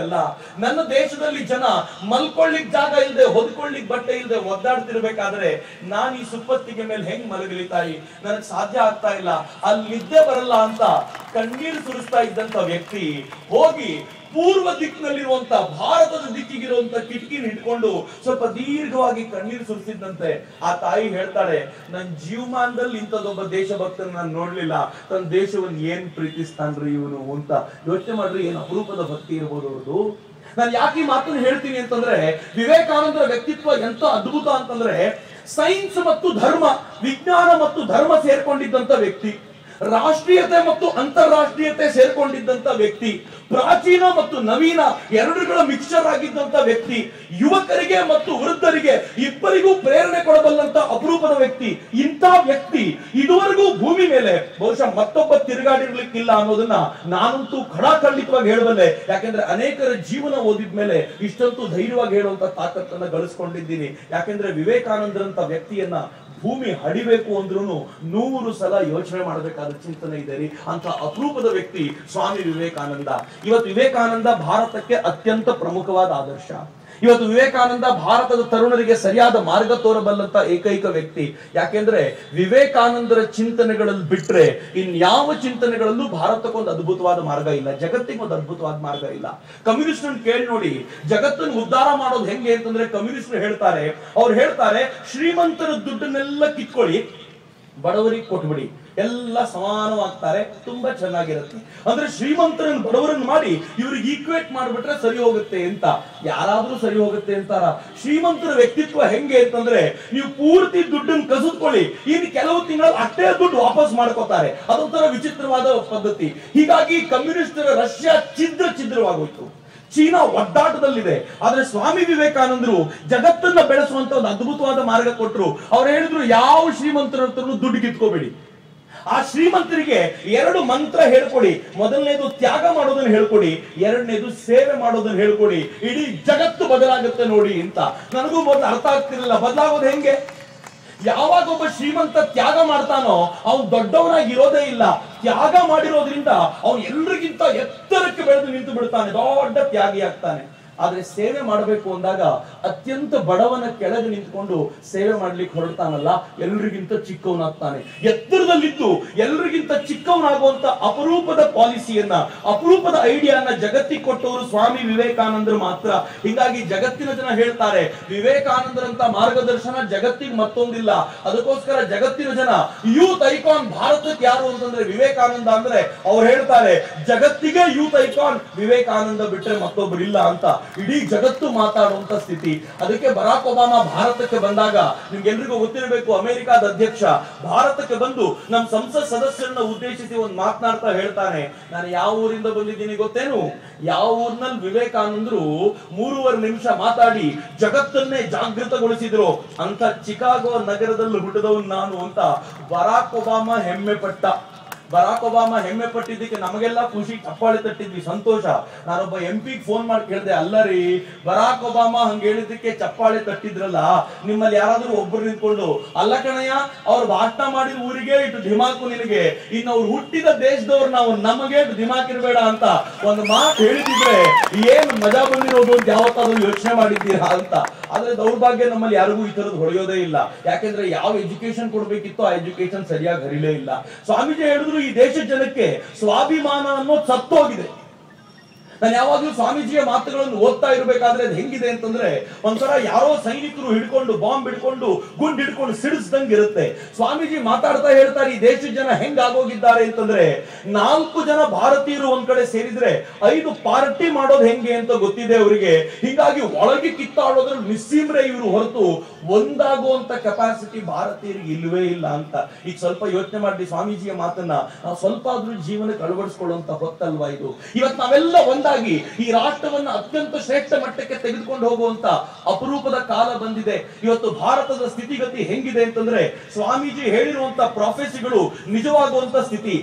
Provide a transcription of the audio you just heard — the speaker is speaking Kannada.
ಆಗಲ್ಲ. ನನ್ನ ದೇಶದಲ್ಲಿ ಜನ ಮಲ್ಕೊಳ್ಳಿಕ್ ಜಾಗ ಇಲ್ಲದೆ, ಹೊದ್ಕೊಳ್ಳಿಕ್ ಬಟ್ಟೆ ಇಲ್ಲದೆ ಒದ್ದಾಡ್ತಿರ್ಬೇಕಾದ್ರೆ ನಾನು ಈ ಸುಪ್ಪತ್ತಿಗೆ ಮೇಲೆ ಹೆಂಗ್ ಮಲಗಲಿ ತಾಯಿ, ನನಗ್ ಸಾಧ್ಯ ಆಗ್ತಾ ಇಲ್ಲ, ಅಲ್ಲಿ ನಿದ್ದೆ ಬರಲ್ಲ ಅಂತ ಕಣ್ಣೀರು ಸುರಿಸ್ತಾ ಇದ್ದಂತ ವ್ಯಕ್ತಿ ಹೋಗಿ ಪೂರ್ವ ದಿಕ್ಕಿನಲ್ಲಿರುವಂತ ಭಾರತದ ದಿಕ್ಕಿಗಿರುವಂತ ಕಿಟಕಿನ ಹಿಡ್ಕೊಂಡು ಸ್ವಲ್ಪ ದೀರ್ಘವಾಗಿ ಕಣ್ಣೀರು ಸುರಿಸಿದ್ದಂತೆ ಆ ತಾಯಿ ಹೇಳ್ತಾಳೆ, ನನ್ನ ಜೀವಮಾನದಲ್ಲಿ ಇಂಥದ್ದೊಬ್ಬ ದೇಶಭಕ್ತನ ನಾನು ನೋಡ್ಲಿಲ್ಲ, ತನ್ನ ದೇಶವನ್ನು ಏನ್ ಪ್ರೀತಿಸ್ತಾನ್ರಿ ಇವನು ಅಂತ ಯೋಚನೆ ಮಾಡ್ರಿ. ಏನು ಅಪರೂಪದ ಭಕ್ತಿ ಇರ್ಬೋದು ಅವ್ರದ್ದು. ನಾನು ಯಾಕೆ ಈ ಮಾತನ್ನು ಹೇಳ್ತೀನಿ ಅಂತಂದ್ರೆ, ವಿವೇಕಾನಂದರ ವ್ಯಕ್ತಿತ್ವ ಎಂತ ಅದ್ಭುತ ಅಂತಂದ್ರೆ, ಸೈನ್ಸ್ ಮತ್ತು ಧರ್ಮ, ವಿಜ್ಞಾನ ಮತ್ತು ಧರ್ಮ ಸೇರ್ಕೊಂಡಿದ್ದಂತ ವ್ಯಕ್ತಿ, ರಾಷ್ಟ್ರೀಯತೆ ಮತ್ತು ಅಂತಾರಾಷ್ಟ್ರೀಯತೆ ಸೇರ್ಕೊಂಡಿದ್ದಂತ ವ್ಯಕ್ತಿ, ಪ್ರಾಚೀನ ಮತ್ತು ನವೀನ ಎರಡೂಗಳ ಮಿಕ್ಸ್ಚರ್ ಆಗಿದ್ದಂತ ವ್ಯಕ್ತಿ, ಯುವಕರಿಗೆ ಮತ್ತು ವೃದ್ಧರಿಗೆ ಇಬ್ಬರಿಗೂ ಪ್ರೇರಣೆ ಕೊಡಬಲ್ಲಂತ ಅಪರೂಪದ ವ್ಯಕ್ತಿ. ಇಂಥ ವ್ಯಕ್ತಿ ಇದುವರೆಗೂ ಭೂಮಿ ಮೇಲೆ ಬಹುಶಃ ಮತ್ತೊಬ್ಬ ತಿರುಗಾಡಿರ್ಲಿಕ್ಕಿಲ್ಲ ಅನ್ನೋದನ್ನ ನಾನಂತೂ ಖಡಾಖಂಡಿತವಾಗಿ ಹೇಳಬಲ್ಲೆ. ಯಾಕೆಂದ್ರೆ ಅನೇಕರ ಜೀವನ ಓದಿದ್ಮೇಲೆ ಇಷ್ಟಂತೂ ಧೈರ್ಯವಾಗಿ ಹೇಳುವಂತ ತಾಕತ್ತನ್ನ ಗಳಿಸ್ಕೊಂಡಿದ್ದೀನಿ. ಯಾಕೆಂದ್ರೆ ವಿವೇಕಾನಂದರಂತ ವ್ಯಕ್ತಿಯನ್ನ ಭೂಮಿ ಹಡಿಬೇಕು ಅಂದ್ರೂ 100 ಸಲ ಯೋಚನೆ ಮಾಡಬೇಕಾದ ಚಿಂತನೆ ಇದೆ ರೀ. ಅಂತ ಅಪರೂಪದ ವ್ಯಕ್ತಿ ಸ್ವಾಮಿ ವಿವೇಕಾನಂದ. ಇವತ್ತು ವಿವೇಕಾನಂದ ಭಾರತಕ್ಕೆ ಅತ್ಯಂತ ಪ್ರಮುಖವಾದ ಆದರ್ಶ. ಇವತ್ತು ವಿವೇಕಾನಂದ ಭಾರತದ ತರುಣರಿಗೆ ಸರಿಯಾದ ಮಾರ್ಗ ತೋರಬಲ್ಲಂತ ಏಕೈಕ ವ್ಯಕ್ತಿ. ಯಾಕೆಂದ್ರೆ ವಿವೇಕಾನಂದರ ಚಿಂತನೆಗಳಲ್ಲಿ ಬಿಟ್ರೆ ಇನ್ಯಾವ ಚಿಂತನೆಗಳಲ್ಲೂ ಭಾರತಕ್ಕೊಂದು ಅದ್ಭುತವಾದ ಮಾರ್ಗ ಇಲ್ಲ, ಜಗತ್ತಿಗೆ ಒಂದು ಅದ್ಭುತವಾದ ಮಾರ್ಗ ಇಲ್ಲ. ಕಮ್ಯುನಿಸ್ಟ್ ಕೇಳಿ ನೋಡಿ, ಜಗತ್ತನ್ನು ಉದ್ಧಾರ ಮಾಡೋದು ಹೆಂಗೆ ಅಂತಂದ್ರೆ ಕಮ್ಯುನಿಸ್ಟ್ ಅವ್ರು ಹೇಳ್ತಾರೆ ಶ್ರೀಮಂತರ ದುಡ್ಡನ್ನೆಲ್ಲ ಕಿತ್ಕೊಳ್ಳಿ, ಬಡವರಿಗೆ ಕೊಟ್ಬಿಡಿ, ಎಲ್ಲ ಸಮಾನವಾಗ್ತಾರೆ, ತುಂಬಾ ಚೆನ್ನಾಗಿರುತ್ತೆ. ಅಂದ್ರೆ ಶ್ರೀಮಂತರನ್ನು ಬಡವರನ್ನು ಮಾಡಿ ಇವ್ರಿಗೆ ಈಕ್ವೇಟ್ ಮಾಡ್ಬಿಟ್ರೆ ಸರಿ ಹೋಗುತ್ತೆ ಅಂತ. ಯಾರಾದ್ರೂ ಸರಿ ಹೋಗುತ್ತೆ ಅಂತಾರ? ಶ್ರೀಮಂತರ ವ್ಯಕ್ತಿತ್ವ ಹೆಂಗೆ ಅಂತಂದ್ರೆ, ನೀವು ಪೂರ್ತಿ ದುಡ್ಡನ್ನು ಕಸಿದ್ಕೊಳ್ಳಿ, ಇನ್ನು ಕೆಲವು ತಿಂಗಳು ಅಷ್ಟೇ ದುಡ್ಡು ವಾಪಸ್ ಮಾಡ್ಕೋತಾರೆ. ಅದೊಂಥರ ವಿಚಿತ್ರವಾದ ಪದ್ಧತಿ. ಹೀಗಾಗಿ ಕಮ್ಯುನಿಸ್ಟರ ರಷ್ಯಾ ಛಿದ್ರವಾಗೋಯ್ತು, ಚೀನಾ ಒದ್ದಾಟದಲ್ಲಿದೆ. ಆದ್ರೆ ಸ್ವಾಮಿ ವಿವೇಕಾನಂದರು ಜಗತ್ತನ್ನ ಬೆಳೆಸುವಂತ ಒಂದು ಅದ್ಭುತವಾದ ಮಾರ್ಗ ಕೊಟ್ಟರು. ಅವ್ರು ಹೇಳಿದ್ರು, ಯಾವ ಶ್ರೀಮಂತರ ಹತ್ರನು ದುಡ್ಡು ಕಿತ್ಕೋಬೇಡಿ, ಆ ಶ್ರೀಮಂತರಿಗೆ 2 ಮಂತ್ರ ಹೇಳ್ಕೊಡಿ. ಮೊದಲನೇದು ತ್ಯಾಗ ಮಾಡೋದನ್ನ ಹೇಳ್ಕೊಡಿ, ಎರಡನೇದು ಸೇವೆ ಮಾಡೋದನ್ನ ಹೇಳ್ಕೊಡಿ, ಇಡೀ ಜಗತ್ತು ಬದಲಾಗುತ್ತೆ ನೋಡಿ ಅಂತ. ನನಗೂ ಮೊದಲು ಅರ್ಥ ಆಗ್ತಿರಲಿಲ್ಲ, ಬದಲಾಗೋದು ಹೆಂಗೆ? ಯಾವಾಗ ಒಬ್ಬ ಶ್ರೀಮಂತ ತ್ಯಾಗ ಮಾಡ್ತಾನೋ ಅವನು ದೊಡ್ಡವನಾಗಿ ಇರೋದೇ ಇಲ್ಲ. ತ್ಯಾಗ ಮಾಡಿರೋದ್ರಿಂದ ಅವನು ಎಲ್ರಿಗಿಂತ ಎತ್ತರಕ್ಕೆ ಬೆಳೆದು ನಿಂತು ಬಿಡ್ತಾನೆ, ದೊಡ್ಡ ತ್ಯಾಗಿ ಆಗ್ತಾನೆ. ಆದ್ರೆ ಸೇವೆ ಮಾಡಬೇಕು ಅಂದಾಗ ಅತ್ಯಂತ ಬಡವನ ಕೆಳಗೆ ನಿಂತ್ಕೊಂಡು ಸೇವೆ ಮಾಡ್ಲಿಕ್ಕೆ ಹೊರಡ್ತಾನಲ್ಲ, ಎಲ್ರಿಗಿಂತ ಚಿಕ್ಕವನಾಗ್ತಾನೆ. ಎತ್ತರದಲ್ಲಿದ್ದು ಎಲ್ರಿಗಿಂತ ಚಿಕ್ಕವನಾಗುವಂತ ಅಪರೂಪದ ಪಾಲಿಸಿಯನ್ನ, ಅಪರೂಪದ ಐಡಿಯಾನ ಜಗತ್ತಿಗೆ ಕೊಟ್ಟವರು ಸ್ವಾಮಿ ವಿವೇಕಾನಂದರು ಮಾತ್ರ. ಹೀಗಾಗಿ ಜಗತ್ತಿನ ಜನ ಹೇಳ್ತಾರೆ, ವಿವೇಕಾನಂದರಂತ ಮಾರ್ಗದರ್ಶನ ಜಗತ್ತಿಗೆ ಮತ್ತೊಂದಿಲ್ಲ. ಅದಕ್ಕೋಸ್ಕರ ಜಗತ್ತಿನ ಜನ ಯೂತ್ ಐಕಾನ್ ಭಾರತಕ್ಕೆ ಯಾರು ಅಂತಂದ್ರೆ ವಿವೇಕಾನಂದ ಅಂದ್ರೆ ಅವ್ರು ಹೇಳ್ತಾರೆ, ಜಗತ್ತಿಗೆ ಯೂತ್ ಐಕಾನ್ ವಿವೇಕಾನಂದ ಬಿಟ್ರೆ ಮತ್ತೊಬ್ಬರಿಲ್ಲ ಅಂತ ಇಡೀ ಜಗತ್ತು ಮಾತಾಡುವಂತ ಸ್ಥಿತಿ. ಅದಕ್ಕೆ ಬರಾಕ್ ಒಬಾಮಾ ಭಾರತಕ್ಕೆ ಬಂದಾಗ, ನಿಮ್ಗೆಲ್ರಿಗೂ ಗೊತ್ತಿರಬೇಕು, ಅಮೆರಿಕಾದ ಅಧ್ಯಕ್ಷ ಭಾರತಕ್ಕೆ ಬಂದು ನಮ್ಮ ಸಂಸತ್ ಸದಸ್ಯರನ್ನ ಉದ್ದೇಶಿಸಿ ಒಂದು ಮಾತನಾಡ್ತಾ ಹೇಳ್ತಾನೆ, ನಾನು ಯಾವ ಊರಿಂದ ಬಂದಿದ್ದೀನಿ ಗೊತ್ತೇನು? ಯಾವ ಊರಿನಲ್ಲಿ ವಿವೇಕಾನಂದರು 3.5 ನಿಮಿಷ ಮಾತಾಡಿ ಜಗತ್ತನ್ನೇ ಜಾಗೃತಗೊಳಿಸಿದ್ರು ಅಂತ ಚಿಕಾಗೋ ನಗರದಲ್ಲಿ ಹುಟ್ಟಿದವನು ನಾನು ಅಂತ ಬರಾಕ್ ಒಬಾಮಾ ಹೆಮ್ಮೆ ಪಟ್ಟ. ಬರಾಕ್ ಒಬಾಮಾ ಹೆಮ್ಮೆ ಪಟ್ಟಿದ್ದಕ್ಕೆ ನಮಗೆಲ್ಲ ಖುಷಿ, ಚಪ್ಪಾಳೆ ತಟ್ಟಿದ್ವಿ, ಸಂತೋಷ. ನಾನೊಬ್ಬ MP ಫೋನ್ ಮಾಡಿ ಕೇಳಿದೆ, ಅಲ್ಲರಿ ಬರಾಕ್ ಒಬಾಮಾ ಹಂಗ ಹೇಳಿದ್ದಕ್ಕೆ ಚಪ್ಪಾಳೆ ತಟ್ಟಿದ್ರಲ್ಲ, ನಿಮ್ಮಲ್ಲಿ ಯಾರಾದ್ರೂ ಒಬ್ರು ನಿಂತ್ಕೊಂಡು, ಅಲ್ಲ ಕಣಯ್ಯ ಅವ್ರು ಭಾಷಣ ಮಾಡಿದ ಊರಿಗೆ ಇಟ್ಟು ಧಿಮಾಕು ನಿನಗೆ, ಇನ್ನು ಅವ್ರು ಹುಟ್ಟಿದ ದೇಶದವ್ರು ನಾವು ನಮಗೆ ಧಿಮಾಕ್ ಇರಬೇಡ ಅಂತ ಒಂದು ಮಾತು ಹೇಳಿದ್ರೆ ಏನ್ ಮಜಾ ಬಂದಿರೋದು ಅಂತ ಯಾವತ್ತಾದ್ರೂ ಯೋಚನೆ ಮಾಡಿದ್ದೀರಾ ಅಂತ. ಆದ್ರೆ ದೌರ್ಭಾಗ್ಯ ನಮ್ಮಲ್ಲಿ ಯಾರಿಗೂ ಈ ತರದ್ದು ಹೊಡೆಯೋದೇ ಇಲ್ಲ. ಯಾಕೆಂದ್ರೆ ಯಾವ ಎಜುಕೇಶನ್ ಕೊಡ್ಬೇಕಿತ್ತು ಆ ಎಜುಕೇಶನ್ ಸರಿಯಾಗಿ ಹರಿಲೇ ಇಲ್ಲ. ಸ್ವಾಮೀಜಿ ಹೇಳಿದ್ರು, ಈ ದೇಶದ ಜನಕ್ಕೆ ಸ್ವಾಭಿಮಾನ ಅನ್ನೋದು ಸತ್ತೋಗಿದೆ. ನಾನು ಯಾವಾಗ್ಲೂ ಸ್ವಾಮೀಜಿಯ ಮಾತುಗಳನ್ನು ಓದ್ತಾ ಇರಬೇಕಾದ್ರೆ ಅದು ಹೆಂಗಿದೆ ಅಂತಂದ್ರೆ, ಒಂಥರ ಯಾರೋ ಸೈನಿಕರು ಹಿಡ್ಕೊಂಡು ಬಾಂಬ್ ಹಿಡ್ಕೊಂಡು ಗುಂಡ್ ಹಿಡ್ಕೊಂಡು ಸಿಡಿಸ್ದಂಗೆ ಇರುತ್ತೆ. ಸ್ವಾಮೀಜಿ ಮಾತಾಡ್ತಾ ಹೇಳ್ತಾರೆ, ಈ ದೇಶದ ಜನ ಹೆಂಗ್ ಆಗೋಗಿದ್ದಾರೆ ಅಂತಂದ್ರೆ, 4 ಜನ ಭಾರತೀಯರು ಒಂದ್ ಕಡೆ ಸೇರಿದ್ರೆ 5 ಪಾರ್ಟಿ ಮಾಡೋದು ಹೆಂಗೆ ಅಂತ ಗೊತ್ತಿದೆ ಅವರಿಗೆ. ಹೀಗಾಗಿ ಒಳಗೆ ಕಿತ್ತಾಡೋದ್ರಲ್ಲಿ ನಿಸ್ಸೀಮ್ರೆ ಇವರು ಹೊರತು ಒಂದಾಗುವಂತ ಕೆಪಾಸಿಟಿ ಭಾರತೀಯರಿಗೆ ಇಲ್ವೇ ಇಲ್ಲ ಅಂತ. ಈಗ ಸ್ವಲ್ಪ ಯೋಚನೆ ಮಾಡಿ, ಸ್ವಾಮೀಜಿಯ ಮಾತನ್ನ ನಾವು ಸ್ವಲ್ಪ ಆದ್ರೂ ಜೀವನಕ್ಕೆ ಅಳವಡಿಸ್ಕೊಳ್ಳುವಂತ ಹೊತ್ತಲ್ವಾ ಇದು? ಇವತ್ತು ನಾವೆಲ್ಲ ಈ ರಾಷ್ಟ್ರವನ್ನ ಅತ್ಯಂತ ಶ್ರೇಷ್ಠ ಮಟ್ಟಕ್ಕೆ ತೆಗೆದುಕೊಂಡು ಹೋಗುವಂತ ಅಪರೂಪದ ಕಾಲ ಬಂದಿದೆ. ಇವತ್ತು ಭಾರತದ ಸ್ಥಿತಿಗತಿ ಹೆಂಗಿದೆ ಅಂತಂದ್ರೆ, ಸ್ವಾಮೀಜಿ ಹೇಳಿರುವಂತ ಪ್ರಾಫೆಸಿಗಳು ನಿಜವಾಗುವಂತ ಸ್ಥಿತಿ.